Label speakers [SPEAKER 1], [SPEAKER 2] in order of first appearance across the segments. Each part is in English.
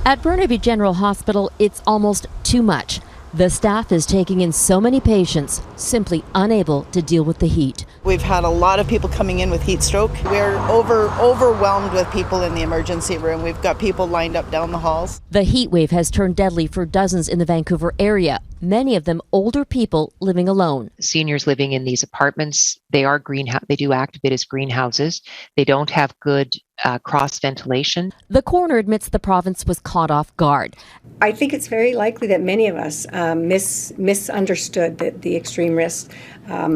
[SPEAKER 1] At Burnaby General Hospital, it's almost too much. The staff is taking in so many patients, simply unable to deal with the heat.
[SPEAKER 2] We've had a lot of people coming in with heat stroke. We're overwhelmed with people in the emergency room. We've got people lined up down the halls.
[SPEAKER 1] The heat wave has turned deadly for dozens in the Vancouver area, many of them older people living alone.
[SPEAKER 3] Seniors living in these apartments, they do act a bit as greenhouses. They don't have good cross ventilation.
[SPEAKER 1] The coroner admits the province was caught off guard.
[SPEAKER 4] I think it's very likely that many of us misunderstood the extreme risk. That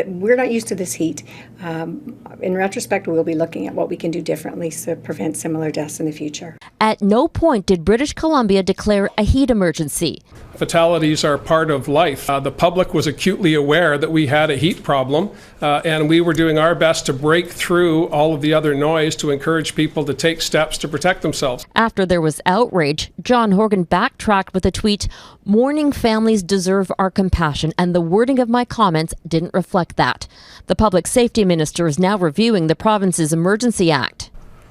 [SPEAKER 4] we're not used to this heat. In retrospect, we'll be looking at what we can do differently to prevent similar deaths in the future.
[SPEAKER 1] At no point did British Columbia declare a heat emergency.
[SPEAKER 5] Fatalities are part of life. The public was acutely aware that we had a heat problem, and we were doing our best to break through all of the other noise to encourage people to take steps to protect themselves.
[SPEAKER 1] After there was outrage, John Horgan backtracked with a tweet, "Mourning families deserve our compassion, and the wording of my comments didn't reflect that." The Public Safety Minister is now reviewing the province's Emergency Act.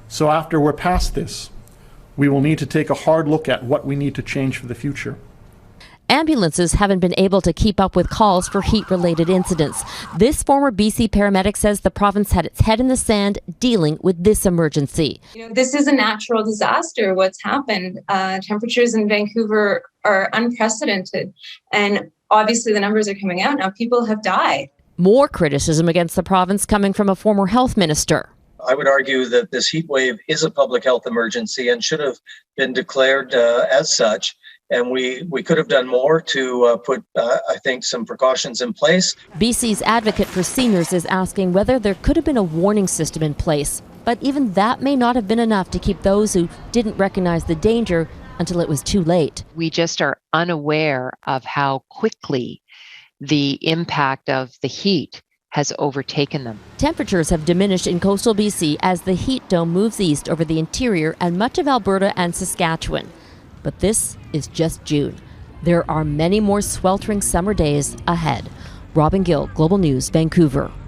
[SPEAKER 6] So after we're past this, we will need to take a hard look at what we need to change for the future.
[SPEAKER 1] Ambulances haven't been able to keep up with calls for heat-related incidents. This former BC paramedic says the province had its head in the sand dealing with this emergency.
[SPEAKER 7] This is a natural disaster, what's happened. Temperatures in Vancouver are unprecedented, and obviously the numbers are coming out now. People have died.
[SPEAKER 1] More criticism against the province coming from a former health minister.
[SPEAKER 8] I would argue that this heat wave is a public health emergency and should have been declared as such. And we could have done more to put, I think, some precautions in place.
[SPEAKER 1] BC's advocate for seniors is asking whether there could have been a warning system in place. But even that may not have been enough to keep those who didn't recognize the danger until it was too late.
[SPEAKER 3] We just are unaware of how quickly the impact of the heat has overtaken them.
[SPEAKER 1] Temperatures have diminished in coastal BC as the heat dome moves east over the interior and much of Alberta and Saskatchewan. But this is just June. There are many more sweltering summer days ahead. Gill, Global News, Vancouver.